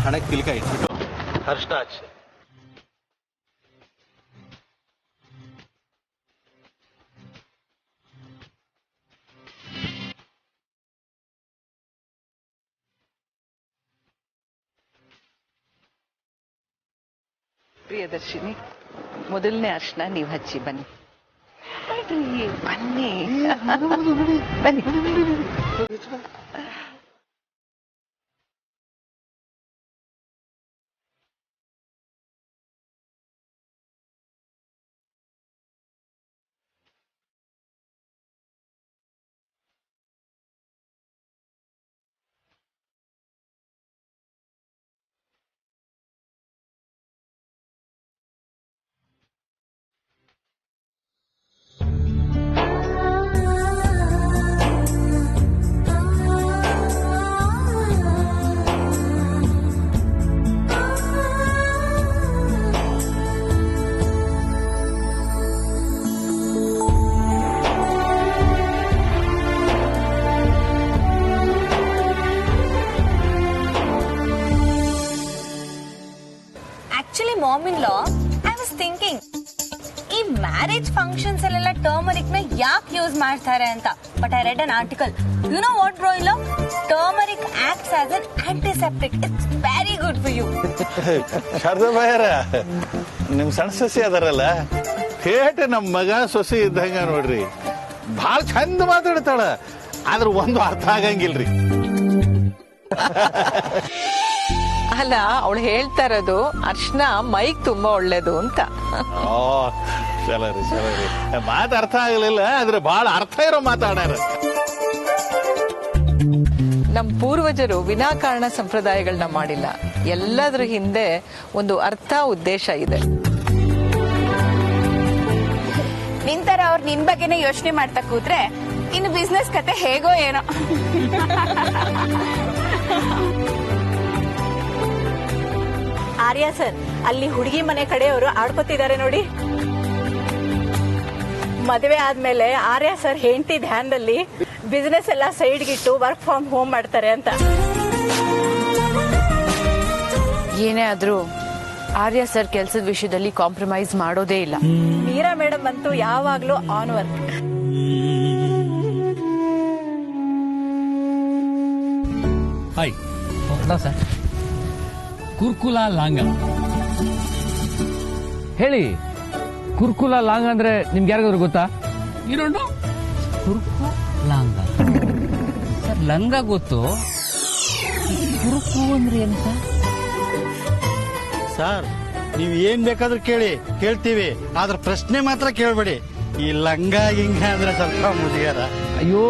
ಹಣಕ್ಕೆ ತಿಲ್ಕ ಇಟ್ಬಿಟ್ಟು ಅರ್ಶನ ಹಚ್ಚಿ. ಪ್ರಿಯದರ್ಶಿನಿ, ಮೊದಲನೇ ಅರ್ಶನ ನೀವು ಹಚ್ಚಿ ಬನ್ನಿ. ಬನ್ನಿ ಬನ್ನಿ. Actually, mom-in-law, I was thinking, ಈ ಮ್ಯಾರೇಜ್ ಫಂಕ್ಷನ್ಸ್ ಅಲ್ಲೆಲ್ಲ ಟರ್ಮರಿಕ್ ನ ಯಾಕೆ ಯೂಸ್ ಮಾಡ್ತಾರೆ ಅಂತ. But I read an article. You know what bro ಇಲ್ಲ, turmeric acts as an antiseptic. It's very good for you. Sharada ಬಾಯರ, ನಿಮ್ ಸಣ್ಣ ಸೊಸಿ ಅದಾರಲ್ಲ, ಹೇಟ್ ನಮ್ ಮಗ ಸೊಸಿ ಇದ್ದಂಗ ನೋಡ್ರಿ. ಭಾಳ ಚಂದ ಮಾತಾಡ್ತಾಳ, ಆದ್ರ ಒಂದು ಅರ್ಥ ಆಗಂಗಿಲ್ರಿ. ಅಲ್ಲ, ಅವಳು ಹೇಳ್ತಾ ಇರೋದು ಅರ್ಶನ ಮೈಗ್ ತುಂಬಾ ಒಳ್ಳೇದು ಅಂತ. ಚಲರಿ ಚಲರಿ, ಮಾತು ಅರ್ಥ ಆಗಲಿಲ್ಲ, ಆದ್ರೆ ಬಹಳ ಅರ್ಥ ಇರೋ ಮಾತಾಡ್ಯಾರ. ನಮ್ ಪೂರ್ವಜರು ವಿನಾಕಾರಣ ಸಂಪ್ರದಾಯಗಳನ್ನ ಮಾಡಿಲ್ಲ. ಎಲ್ಲದ್ರ ಹಿಂದೆ ಒಂದು ಅರ್ಥ ಉದ್ದೇಶ ಇದೆ. ನಿಂತರ ಅವ್ರು ನಿನ್ ಬಗ್ಗೆನೇ ಯೋಚನೆ ಮಾಡ್ತಾ ಕೂತ್ರೆ ಇನ್ನು ಬಿಸ್ನೆಸ್ ಕತೆ ಹೇಗೋ ಏನೋ. ಆರ್ಯ ಸರ್, ಅಲ್ಲಿ ಹುಡುಗಿ ಮನೆ ಕಡೆಯವರು ಆಡ್ಕೊತಿದ್ದಾರೆ ನೋಡಿ. ಮದುವೆ ಆದ್ಮೇಲೆ ಆರ್ಯ ಸರ್ ಹೆಂಡತಿ ಧ್ಯಾನದಲ್ಲಿ ಬಿಸ್ನೆಸ್ ಎಲ್ಲ ಸೈಡ್ಗಿಟ್ಟು ವರ್ಕ್ ಫ್ರಮ್ ಹೋಮ್ ಮಾಡ್ತಾರೆ ಅಂತ. ಏನೇ ಆದ್ರೂ ಆರ್ಯ ಸರ್ ಕೆಲಸದ ವಿಷಯದಲ್ಲಿ ಕಾಂಪ್ರಮೈಸ್ ಮಾಡೋದೇ ಇಲ್ಲ. ಮೀರಾ ಮೇಡಮ್ ಅಂತೂ ಯಾವಾಗ್ಲೂ ಆನ್ ವರ್ಕ್. ಹಾಯ್ ಸರ್, ಕುರ್ಕುಲ ಲಾಂಗ ಹೇಳಿ. ಕುರ್ಕುಲ ಲಾಂಗ ಅಂದ್ರೆ ನಿಮ್ಗೆ ಯಾರಿಗಾದ್ರು ಗೊತ್ತಾ? ಇರೋಣ ಕುರ್ಕು ಲಾಂಗ ಸರ್, ಲಂಗ ಗೊತ್ತು, ಕುರುಕು ಅಂದ್ರೆ ಎಂತ ಸರ್? ನೀವ್ ಏನ್ ಬೇಕಾದ್ರೂ ಕೇಳ್ತೀವಿ, ಆದ್ರ ಪ್ರಶ್ನೆ ಮಾತ್ರ ಕೇಳ್ಬೇಡಿ. ಈ ಲಂಗ ಗಿಂಗ ಅಂದ್ರೆ ಸ್ವಲ್ಪ ಮುಜುಗರ. ಅಯ್ಯೋ,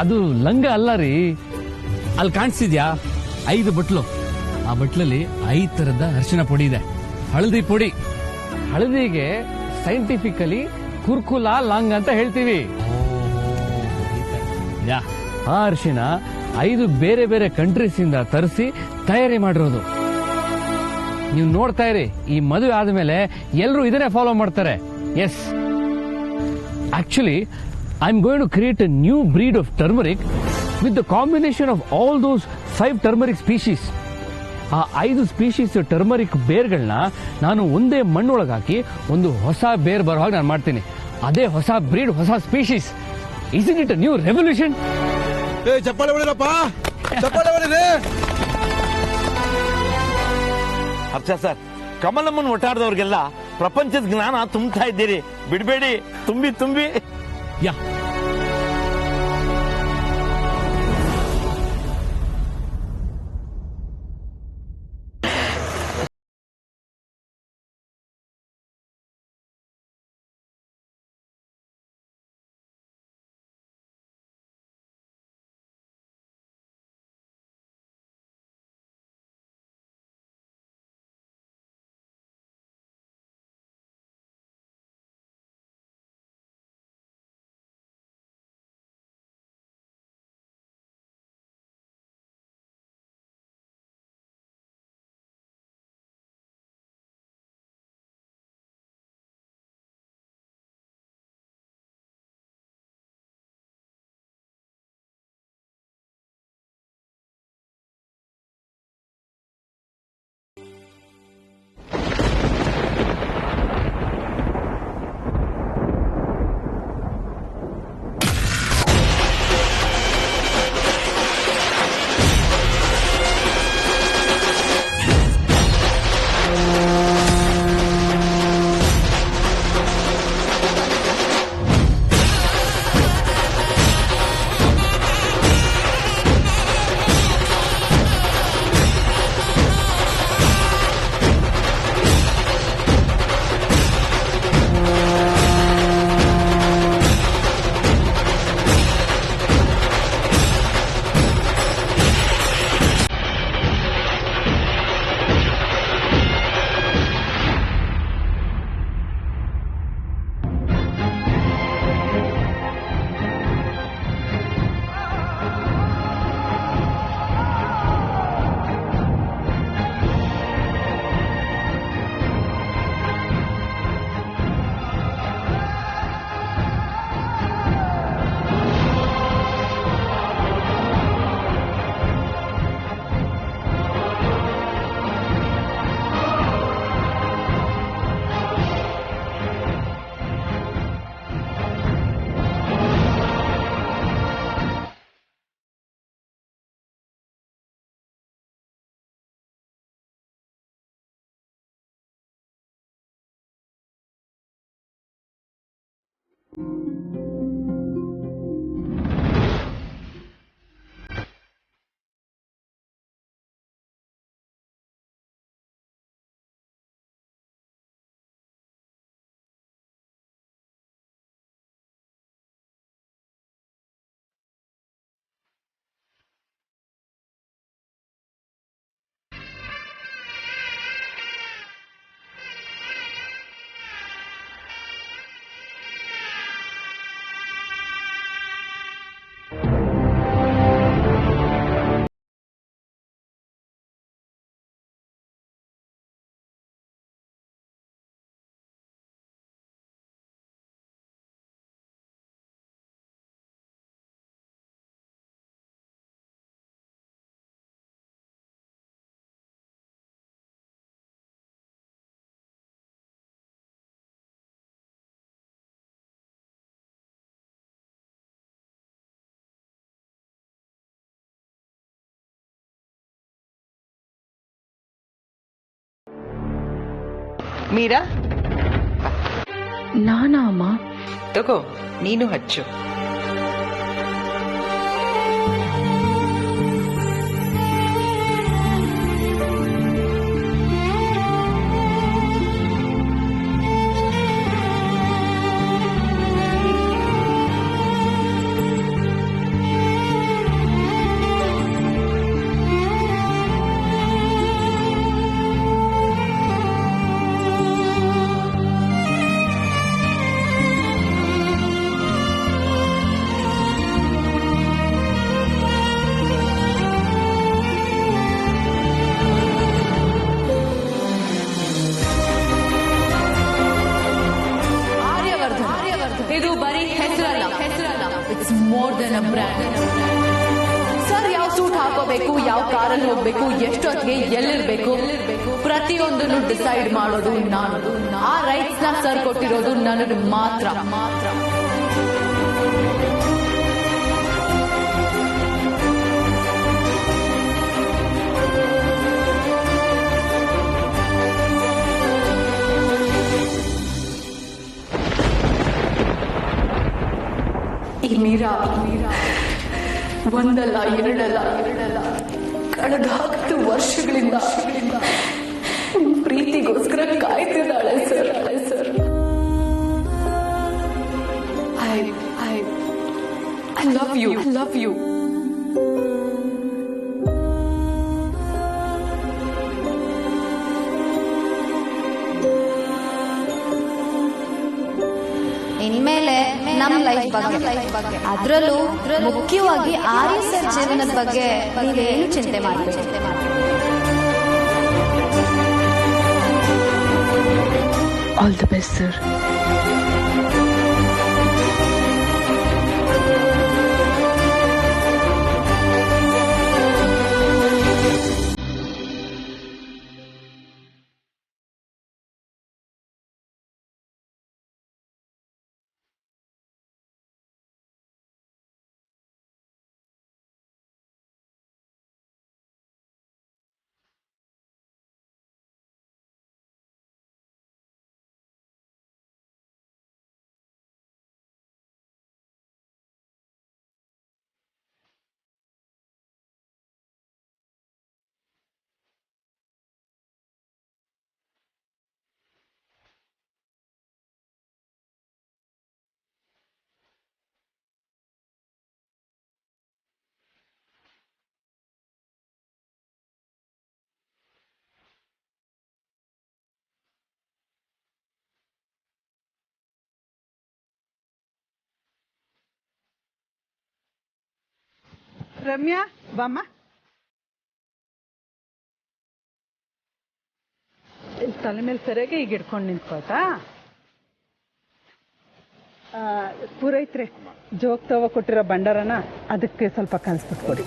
ಅದು ಲಂಗ ಅಲ್ಲ ರೀ. ಅಲ್ಲಿ ಕಾಣಿಸ್ತಿದ್ಯಾ 5 ಬಟ್ಲು? ಆ ಬಟ್ಲಲ್ಲಿ 5 ತರದ ಅರಿಶಿನ ಪುಡಿ ಇದೆ. ಹಳದಿ ಪುಡಿ, ಹಳದಿಗೆ ಸೈಂಟಿಫಿಕಲಿ ಕುರ್ಕುಲಾ ಲಾಂಗ್ ಅಂತ ಹೇಳ್ತೀವಿ. ಆ ಅರಿಶಿನ 5 ಬೇರೆ ಬೇರೆ ಕಂಟ್ರೀಸ್ ಇಂದ ತರಿಸಿ ತಯಾರಿ ಮಾಡಿರೋದು. ನೀವು ನೋಡ್ತಾ ಇರಿ, ಈ ಮದುವೆ ಆದ್ಮೇಲೆ ಎಲ್ಲರೂ ಇದನ್ನೇ ಫಾಲೋ ಮಾಡ್ತಾರೆ. Yes, actually I am going to create a new breed of turmeric with the combination of all those 5 turmeric species. ಆ 5 ಸ್ಪೀಶೀಸ್ ಟರ್ಮರಿಕ್ ಬೇರ್ಗಳನ್ನ ನಾನು ಒಂದೇ ಮಣ್ಣೊಳಗೆ ಹಾಕಿ ಒಂದು ಹೊಸ ಬೇರ್ ಬರೋ ಹಾಗೆ ನಾನು ಮಾಡ್ತೀನಿ. ಅದೇ ಹೊಸ ಬ್ರೀಡ್, ಹೊಸ species. Is it a new revolution? ಚಪ್ಪಾಳೆ ಹೊಡಿರಪ್ಪ, ಚಪ್ಪಾಳೆ ಹೊಡಿರಿ. ಅರ್ಚ ಸರ್, ಕಮಲಮ್ಮನ್ ಒಟ್ಟಾಡ್ದವ್ರಿಗೆಲ್ಲ ಪ್ರಪಂಚದ ಜ್ಞಾನ ತುಂಬ್ತಾ ಇದ್ದೀರಿ. ಬಿಡಬೇಡಿ, ತುಂಬಿ ತುಂಬಿ. ಯಾ ಮೀರಾ ನಾನಾ ಅಮ್ಮ? ತಗೋ, ನೀನು ಹಚ್ಚು. ಇದು ಬರೀ ಹೆಸರಲ್ಲ, it's more than a brand. Sir ಯಾವ ಸೂಟ್ ಹಾಕೋಬೇಕು, ಯಾವ ಕಾರಲ್ಲಿ ಹೋಗ್ಬೇಕು, ಎಷ್ಟೊತ್ತಿಗೆ ಎಲ್ಲಿರ್ಬೇಕು, ಪ್ರತಿಯೊಂದನ್ನು ಡಿಸೈಡ್ ಮಾಡೋದು ನಾನು. ಆ ರೈಟ್ಸ್ ನ ಸರ್ ಕೊಟ್ಟಿರೋದು ನನಗೆ ಮಾತ್ರ. ಈ ಮೀರಾ ಒಂದಲ್ಲ ಎರಡಲ್ಲ ಕಳೆದ 10 ವರ್ಷಗಳಿಂದ ನಿಮ್ ಪ್ರೀತಿಗೋಸ್ಕರ ಕಾಯ್ತಿದ್ದಾಳೆ ಸರ್. I love you. ಇನ್ಮೇಲೆ ನಮ್ಮ ಲೈಫ್ ಬಗ್ಗೆ, ಅದರಲ್ಲೂ ಮುಖ್ಯವಾಗಿ ಆರ್ಯ ಸರ್ ಜೀವನದ ಬಗ್ಗೆ ನೀವೇನು ಚಿಂತೆ ಮಾಡಬೇಡಿ. All the best sir. Ramya ಬಾಮ್ಮ, ತಲೆ ಮೇಲೆ ಸರಿಯಾಗಿ ಈಗ ಇಟ್ಕೊಂಡು ನಿಂತ್ಕೋತಾ. ಪೂರೈತ್ರೆ, ಜೋಗ್ ತವ ಕೊಟ್ಟಿರೋ ಭಂಡಾರನ ಅದಕ್ಕೆ ಸ್ವಲ್ಪ ಕಲಿಸ್ಬಿಟ್ಟು ಕೊಡಿ.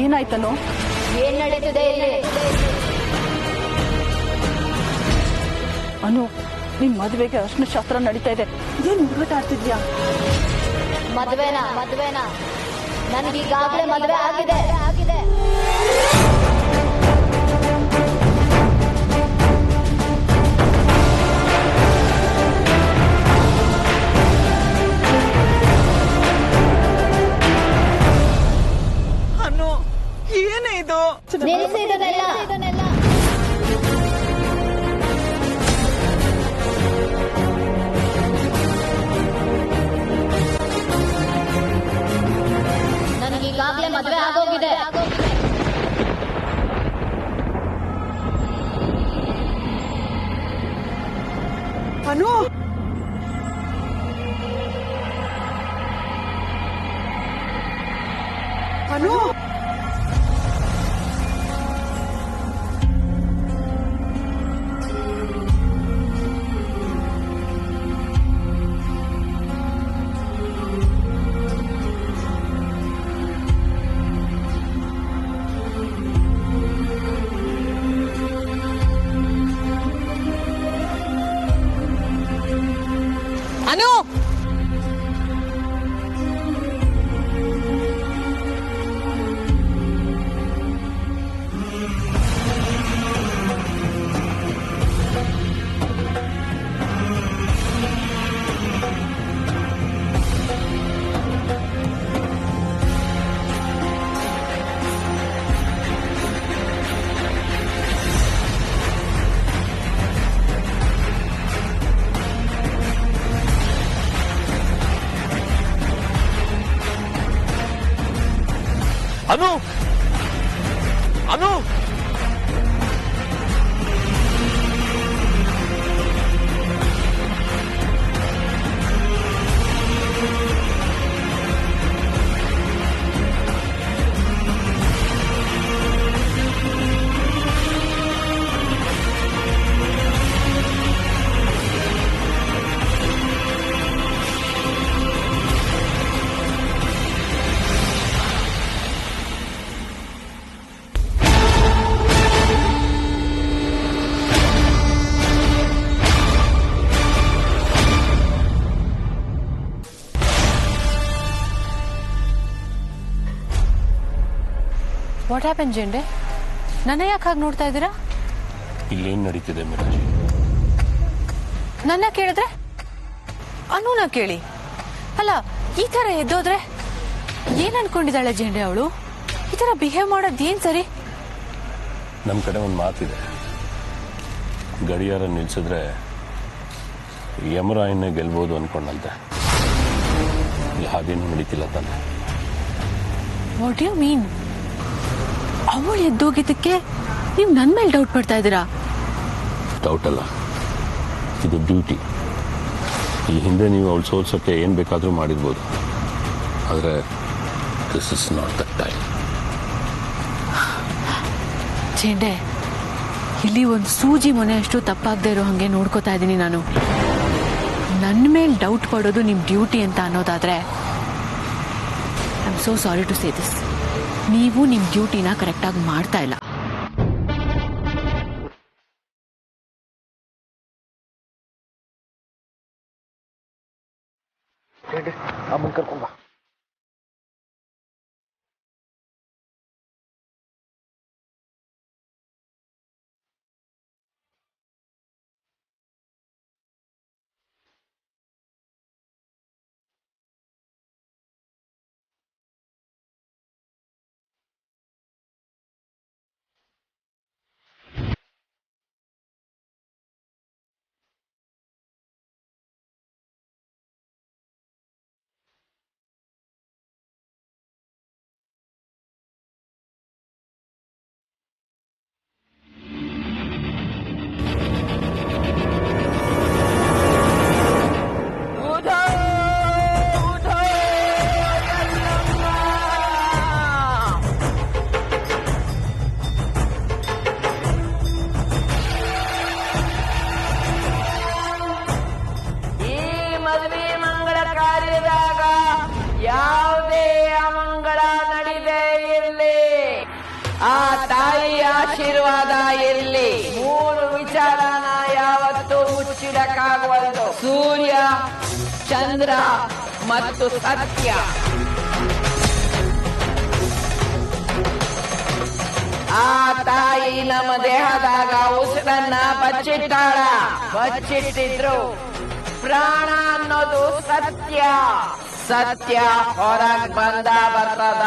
ಏನಾಯ್ತನೋ? ಏನ್ ನಡೀತಿದೆ ಇಲ್ಲಿ? ಅನು, ನಿಮ್ ಮದ್ವೆಗೆ ಅರ್ಶನ ಶಾಸ್ತ್ರ ನಡೀತಾ ಇದೆ. ಏನ್ ಹುಡುಗಾಟ ಆಡ್ತಿದ್ಯಾ? ಮದ್ವೆನಾ ನನ್ಗೀಗಾಗ್ಲೇ ಮದ್ವೆ ಆಗಿದೆ. ಅನು, ಏನೇ ಇದು? ನಿಲ್ಸಿ ಇದನ್ನೆಲ್ಲ. ನನಗೀಗಾಗ್ಲೇ ಮದ್ವೆ ಆಗೋಗಿದೆ. ಅನು, ಅನು, ಅನು, ಅನು ಅನು ವಾಟ್ ಹ್ಯಾಪನ್ ಜೆಂಡೆ? ನನ್ನ ಯಾಕೆ ಹಾಗೆ ನೋಡ್ತಾ ಇದ್ದೀರಾ? ಇಲ್ಲೇನ್ ನಡೀತಿದೆ ಮಿರಾಜಿ? ನನ್ನ ಕೇಳಿದ್ರೆ ಅನುನ ಕೇಳಿ. ಅಲ್ಲ, ಈ ತರ ಎದ್ದೋದ್ರೆ ಏನ್ ಅನ್ಕೊಂಡಿದ್ದಾಳೆ ಜೆಂಡೆ ಅವಳು? ಈ ತರ ಬಿಹೇವ್ ಮಾಡೋದ್ ಏನ್ ಸರಿ? ನಮ್ ಕಡೆ ಒಂದು ಮಾತಿದೆ, ಗಡಿಯಾರ ನಿಲ್ಸಿದ್ರೆ ಯಮರಾಯನ್ನೇ ಗೆಲ್ಬೋದು ಅನ್ಕೊಂಡಂತೆ. ಇಲ್ಲಿ ಹಾಗೇನು ನಡೀತಿಲ್ಲ ತಾನೆ? What you mean? ಅವಳು ಎದ್ದೋಗಿದ್ದಕ್ಕೆ ನೀವು ನನ್ ಮೇಲೆ ಡೌಟ್ ಪಡ್ತಾ ಇದ್ದೀರಾ? ಡೌಟ್ ಅಲ್ಲ, ಇದು ಡ್ಯೂಟಿ. ಈ ಹಿಂದೆ ನೀವು ಅವಳು ಸೋಲ್ಸೋಕ್ಕೆ ಏನು ಬೇಕಾದರೂ ಮಾಡಿರ್ಬೋದು, ಆದರೆ this is not the time. ಜೆಂಡೆ, ಇಲ್ಲಿ ಒಂದು ಸೂಜಿ ಮೊನೆಯಷ್ಟು ತಪ್ಪಾಗದೆ ಇರೋ ಹಾಗೆ ನೋಡ್ಕೋತಾ ಇದ್ದೀನಿ ನಾನು. ನನ್ನ ಮೇಲೆ ಡೌಟ್ ಪಡೋದು ನಿಮ್ಮ ಡ್ಯೂಟಿ ಅಂತ ಅನ್ನೋದಾದ್ರೆ I am so sorry to say this. ನೀವು ನಿಮ್ಮ ಡ್ಯೂಟಿನ ಕರೆಕ್ಟಾಗಿ ಮಾಡ್ತಾ ಇಲ್ಲ. ಅಮ್ಮನ್ ಕರ್ಕೊಂಡ್ ಬಾ. ಮುಚ್ಚಿಡಕ್ಕಾಗುವುದು ಸೂರ್ಯ, ಚಂದ್ರ ಮತ್ತು ಸತ್ಯ. ಆ ತಾಯಿ ನಮ್ಮ ದೇಹದಾಗ ಉಸಿರನ್ನ ಬಚ್ಚಿಟ್ಟಿದ್ರು ಪ್ರಾಣ ಅನ್ನೋದು ಸತ್ಯ. ಸತ್ಯ ಹೊರಗ್ ಬರ್ತದ.